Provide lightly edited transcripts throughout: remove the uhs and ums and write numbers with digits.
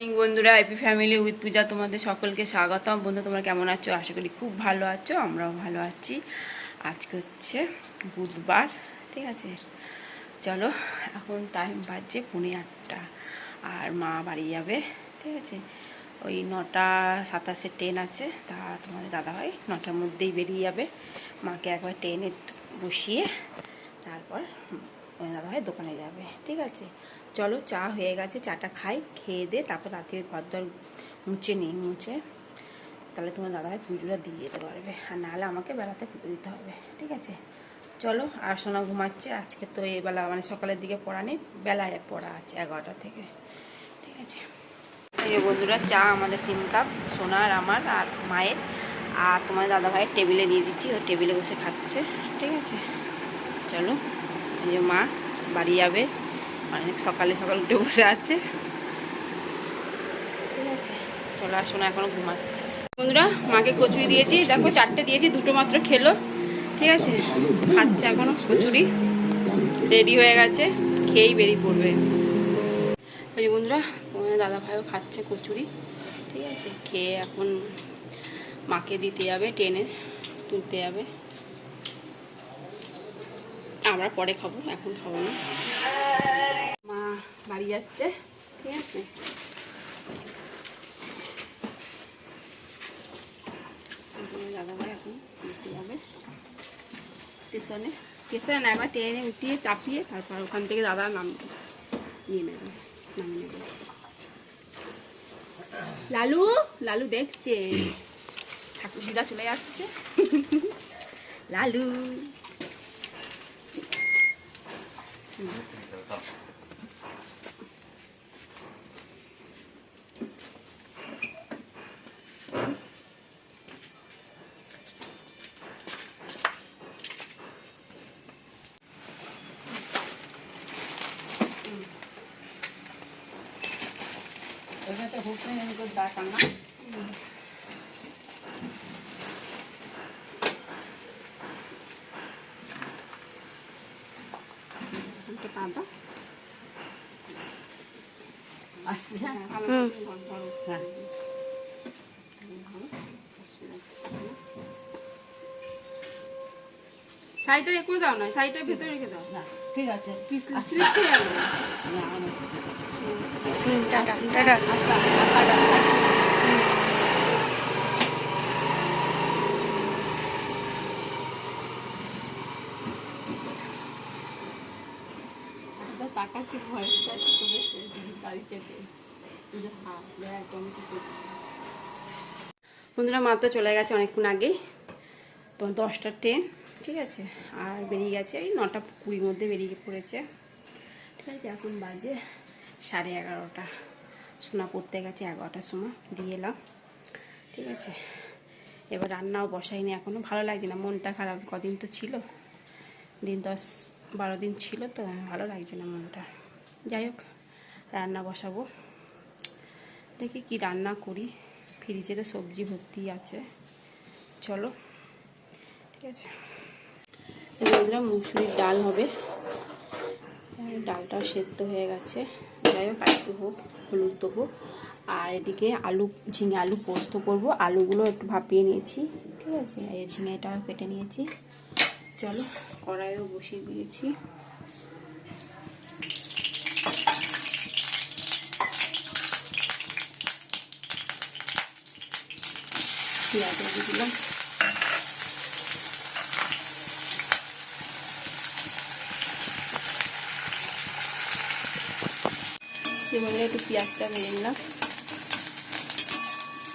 বন্ধুরা, happy family with পূজা তোমাদের সকলকে স্বাগতম। বন্ধু, তোমরা কেমন আছো? আশা করি খুব ভালো আছো, আমরাও ভালো আছি। আজকে হচ্ছে বুধবার, ঠিক আছে। চলো, এখন টাইম বাজছে 8:45 আর মা বাড়ি যাবে, ঠিক আছে। ওই 9:27 ট্রেন আছে, তা তোমাদের দাদাভাই 9টার মধ্যেই বেরিয়ে যাবে। মাকে একবার ট্রেনে বসিয়ে তারপর দাদাভাই দোকানে যাবে, ঠিক আছে। চলো, চা হয়ে গেছে, চাটা খাই, খেয়ে দে, তারপর রাতে ঘর দর মুছে তাহলে তোমার দাদাভাই পুজোটা দিয়ে যেতে পারবে, আর নাহলে আমাকে বেলাতে পুজো দিতে হবে, ঠিক আছে। চলো, আর সোনা ঘুমাচ্ছে। আজকে তো এই বেলা মানে সকালের দিকে পড়া নেই, বেলায় পড়া আছে 11টা থেকে, ঠিক আছে। এই বন্ধুরা, চা আমাদের 3 কাপ, সোনার, আমার আর মায়ের। আর তোমার দাদাভাইয়ের টেবিলে দিয়ে দিচ্ছি, ও টেবিলে বসে খাচ্ছে, ঠিক আছে। চলো, এই যে মা বাড়ি যাবে, অনেক সকালে উঠে বসে আছে, ঠিক আছে। চলো, আর সোনা এখনো ঘুমাচ্ছে। বন্ধুরা, মাকে কচুরি দিয়েছি, দেখো 4টে দিয়েছি, 2টো মাত্র খেলো, ঠিক আছে। খাচ্ছে এখনো কচুরি, রেডি হয়ে গেছে, খেয়েই বেরিয়ে পড়বে। এই বন্ধুরা, তোমার দাদা ভাইও খাচ্ছে কচুরি, ঠিক আছে। খেয়ে এখন মাকে দিতে যাবে, ট্রেনে তুলতে যাবে। আমরা পরে খাবো, এখন খাবো না। মা বাড়ি যাচ্ছে, ঠিক আছে। দাদাভাই এখন দিতে যাবে স্টেশনে একবার ট্রেনে উঠিয়ে চাপিয়ে তারপর ওখান থেকে দাদা নিয়ে নেবে, নামিয়ে নেবে। লালু লালু দেখছে ঠাকুর দিদা চলে যাচ্ছে। লালু এখানে হুক নেই, আমি তো দাঁড়াতাম না। পাতা আসছে, হ্যাঁ। শাড়িটা একটু দাও না, শাড়িটার ভিতরে রেখে দাও না, ঠিক আছে। স্লিপ খেয়ে যাবে। Tata tata. তাকাচ্ছে ভয়টা করেছে গাড়ি চেপে। বন্ধুরা, মা তো চলে গেছে অনেকক্ষণ আগেই, তো 10টার ট্রেন, ঠিক আছে। আর বেরিয়ে গেছে এই 9:20 মধ্যে বেরিয়ে পড়েছে, ঠিক আছে। এখন বাজে 11:30। সোনা পড়তে গেছে 11টার সময়, দিয়ে এলাম, ঠিক আছে। এবার রান্নাও বসাইনি এখনও, ভালো লাগছে না, মনটা খারাপ। কদিন তো ছিল, 10-12 দিন ছিল, তো ভালো লাগছে না মনটা। যাই হোক, রান্না বসাবো, দেখি কি রান্না করি। ফ্রিজে তো সবজি ভর্তি আছে, চলো, ঠিক আছে। বন্ধুরা, মুসুরির ডাল হবে, ডালটাও সেদ্ধ হয়ে গেছে। যাই হোক, একটু হোক, হলুদ দেবো। আর এদিকে ঝিঙে আলু পোস্ত করবো, আলুগুলো একটু ভাপিয়ে নিয়েছি, ঠিক আছে। এই ঝিঙেটাও কেটে নিয়েছি। চলো, কড়াইও বসিয়ে দিয়েছি। পেঁয়াজ দিয়ে দিলাম, এবারে একটু পেঁয়াজটা ভেজে নিলাম,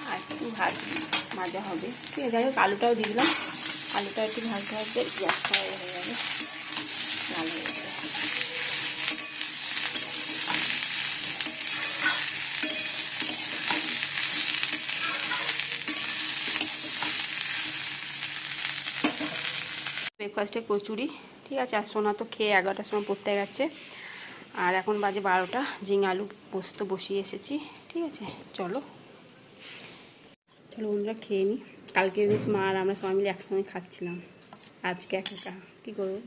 আর একটু ভাজা হবে, ঠিক আছে। যাই হোক, আলুটাও দিয়ে দিলাম, আলুটা একটু ভাজতে ভাজতে পেঁয়াজটা হয়ে যাবে, লাল হয়ে যাবে। ব্রেকফাস্টে কচুরি, ঠিক আছে। আর সোনা তো খেয়ে 11টার সময় পড়তে গেছে, আর এখন বাজে 12টা। ঝিঙে আলু পোস্ত বসিয়ে এসেছি, ঠিক আছে। চলো বন্ধুরা, খেয়ে নিই। কালকে বেশ মা আর আমরা সবাই মিলে একসঙ্গে খাচ্ছিলাম, আজকে একা কী করবো।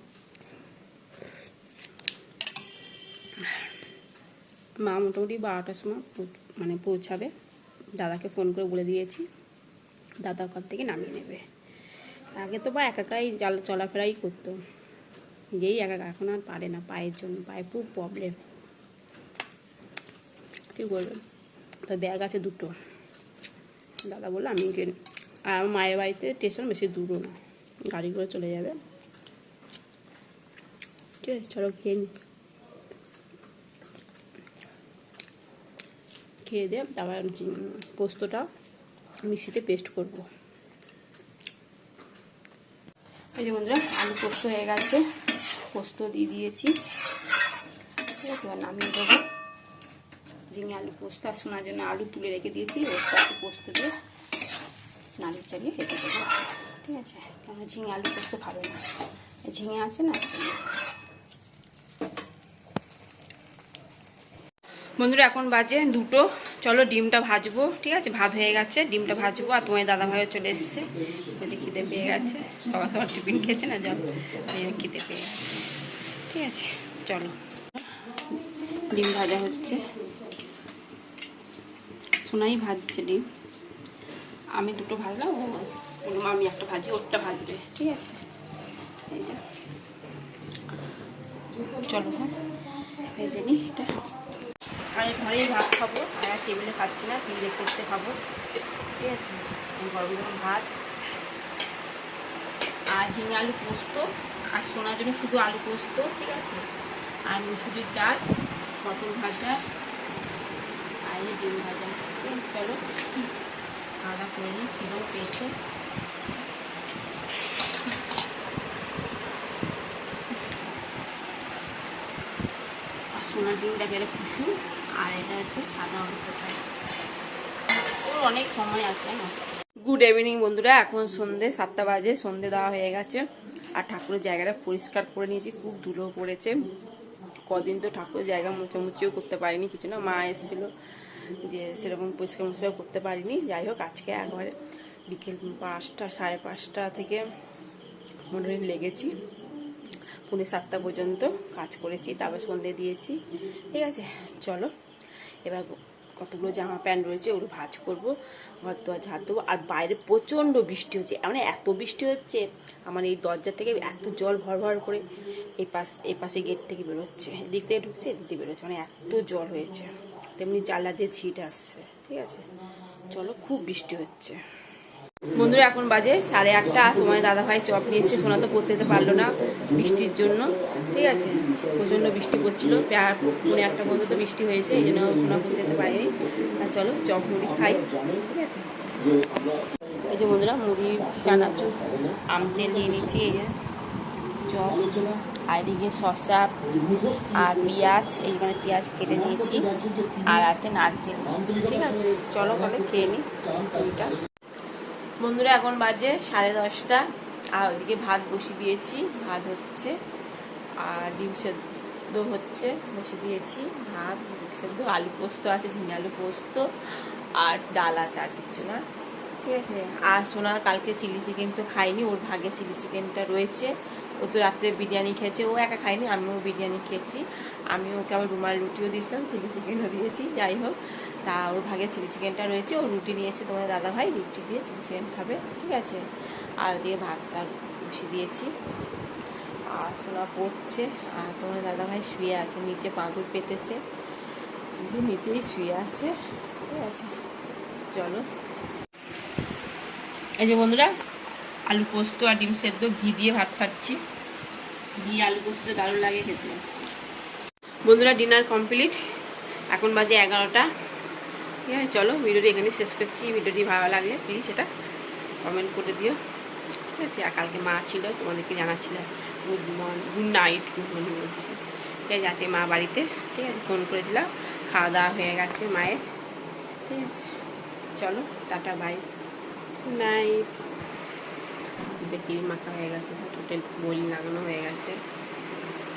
মা মোটামুটি 12টার সময় মানে পৌঁছাবে। দাদাকে ফোন করে বলে দিয়েছি, দাদা ওখান থেকে নামিয়ে নেবে। আগে তো বা একাই চলাফেরাই করতো, নিজেই একা, এখন আর পারে না, পায়ের জন্য, পায়ে খুব প্রবলেম। কী করবে, তো ব্যাগ আছে দুটো, দাদা বললো আমি আর আমার মায়ের বাড়িতে স্টেশন বেশি দূরও না, গাড়ি করে চলে যাবে। ঠিক আছে, চলো খেয়ে নি, খেয়ে দিয়ে তারপর পোস্তটা মিক্সিতে পেস্ট করব। এই যে বন্ধুরা, আলু পোস্ত হয়ে গেছে, পোস্ত দিয়ে দিয়েছি। ঠিক আছে, এবার নামিয়ে দেবো। ঝিঙে আলু পোস্ত আর শোনার জন্য আলু তুলে রেখে দিয়েছি, ওটা একটু পোস্ত দিয়ে নাড়িয়ে চালিয়ে রেখে দেবো। ঠিক আছে, কারণ ঝিঙে আলু পোস্ত খাবে না, ঝিঙে আছে না। বন্ধুরা এখন বাজে 2টো, চলো ডিমটা ভাজবো। ঠিক আছে, ভাত হয়ে গেছে, ডিমটা ভাজবো। আর তোমার দাদাভাইও চলে এসছে, খিদে পেয়ে গেছে, সবার টিফিন খেয়েছে না, জল খিদে পেয়ে গেছে। ঠিক আছে, চলো। ডিম ভাজা হচ্ছে, সোনাই ভাজছে ডিম, আমি 2টো ভাজলাম, আমি একটা ভাজি, ওরটা ভাজবে। ঠিক আছে, এই যে চলো, হ্যাঁ ভেজে নিই এটা। আমি ঘরেই ভাত খাবো, আর টেবিলে খাচ্ছি না, টিভি দেখতে দেখতে খাবো। ঠিক আছে, গরম গরম ভাত আর ঝিঙে আলু পোস্ত, আর শোনার জন্য শুধু আলু পোস্ত। ঠিক আছে, আর মুসুরির ডাল, পটল ভাজা, আর এই ডিম ভাজা। চলো খাওয়া দাওয়া করে নিই, খিদেও পেয়েছে। আর সোনার ডিমটা গেলে খুশু, আর এটা হচ্ছে সাদা অংশটা, ওর অনেক সময় আছে না। গুড ইভিনিং বন্ধুরা, এখন সন্ধে 7টা বাজে, সন্ধে দেওয়া হয়ে গেছে। আর ঠাকুরের জায়গাটা পরিষ্কার করে নিয়েছি, খুব ধুলো পড়েছে। কদিন তো ঠাকুরের জায়গা মোছামুছিও করতে পারিনি, কিছু না, মা এসেছিলো দিয়ে সেরকম পরিষ্কার মুছাও করতে পারিনি। যাই হোক, আজকে একবারে বিকেল 5টা 5:30 থেকে মোটামুটি লেগেছি, 6:45 পর্যন্ত কাজ করেছি, তারপর সন্ধে দিয়েছি। ঠিক আছে, চলো এবার কতগুলো জামা প্যান্ট রয়েছে ওগুলো ভাঁজ করবো, ঘর দোয়ার ঝাড় দেবো। আর বাইরে প্রচণ্ড বৃষ্টি হচ্ছে, মানে এত বৃষ্টি হচ্ছে, আমার এই দরজা থেকে এত জল ভর ভর করে এই পাশে গেট থেকে বেরোচ্ছে, এদিক থেকে ঢুকছে, এদিক থেকে বেরোচ্ছে, মানে এত জল হয়েছে, তেমনি জানলা দিয়ে ছিট আসছে। ঠিক আছে, চলো, খুব বৃষ্টি হচ্ছে বন্ধুরা। এখন বাজে 8:30, তোমার দাদাভাই চপ নিয়ে এসে, সোনা তো পড়তে যেতে পারলো না বৃষ্টির জন্য। ঠিক আছে, প্রচণ্ড বৃষ্টি করছিল, 1:30 পর্যন্ত বৃষ্টি হয়েছে, এই জন্য সোনা পড়তে যেতে পারিনি। আর চলো চপ মুড়ি খাই। ঠিক আছে, এই যে বন্ধুরা, মুড়ি চানাচুর আম তেল নিয়ে নিচ্ছি, এই যে চপ, আর এদিকে শসা আর পেঁয়াজ, এইখানে পেঁয়াজ কেটে নিয়েছি, আর আছে নারকেল। ঠিক আছে, চলো তাহলে খেয়ে নিই মুড়িটা। বন্ধুরা এখন বাজে 10:30, আর ওদিকে ভাত বসিয়ে দিয়েছি, ভাত হচ্ছে, আর ডিম সেদ্ধ হচ্ছে, বসিয়ে দিয়েছি ভাত, ডিম সেদ্ধ, আলু পোস্ত আছে, ঝিঙে আলু পোস্ত, আর ডাল আছে, আর কিছু না। ঠিক আছে, আর সোনা কালকে চিলি চিকেন তো খাইনি, ওর ভাগে চিলি চিকেনটা রয়েছে, ও তো রাত্রে বিরিয়ানি খেয়েছে, ও একা খাইনি, আমিও বিরিয়ানি খেয়েছি, আমি ওকে আবার রুমাল রুটিও দিয়েছিলাম, চিলি চিকেনও দিয়েছি। যাই হোক, তা ওর ভাগে চিলি চিকেনটা রয়েছে, ও রুটি নিয়ে এসে তোমার দাদাভাই রুটি দিয়ে চিলি চিকেন খাবে। ঠিক আছে, আর দিয়ে ভাতটা বসিয়ে দিয়েছি, আর সোনা পড়ছে, আর তোমার দাদাভাই শুয়ে আছে নিচে, পাঁদুর পেতেছে, নিচেই শুয়ে আছে। ঠিক আছে, চলো। এই যে বন্ধুরা, আলু পোস্ত আর ডিম সেদ্ধ ঘি দিয়ে ভাত খাচ্ছি, ঘি আলু পোস্ত দারুণ লাগে খেতে। বন্ধুরা, ডিনার কমপ্লিট, এখন বাজে 11টা। ঠিক আছে, চলো ভিডিওটি এখানে শেষ করছি। ভিডিওটি ভালো লাগলে প্লিজ এটা কমেন্ট করে দিও। ঠিক আছে, আর কালকে মা ছিল, তোমাদেরকে জানাচ্ছিলাম গুড নাইট, গুড মর্নিং বলছি। ঠিক আছে, আছে মা বাড়িতে। ঠিক আছে, ফোন করেছিলাম, খাওয়া দাওয়া হয়ে গেছে মায়ের। ঠিক আছে, চলো tata bye, good night. Cream মাখা হয়ে গেছে, টোটাল বলি লাগানো হয়ে গেছে।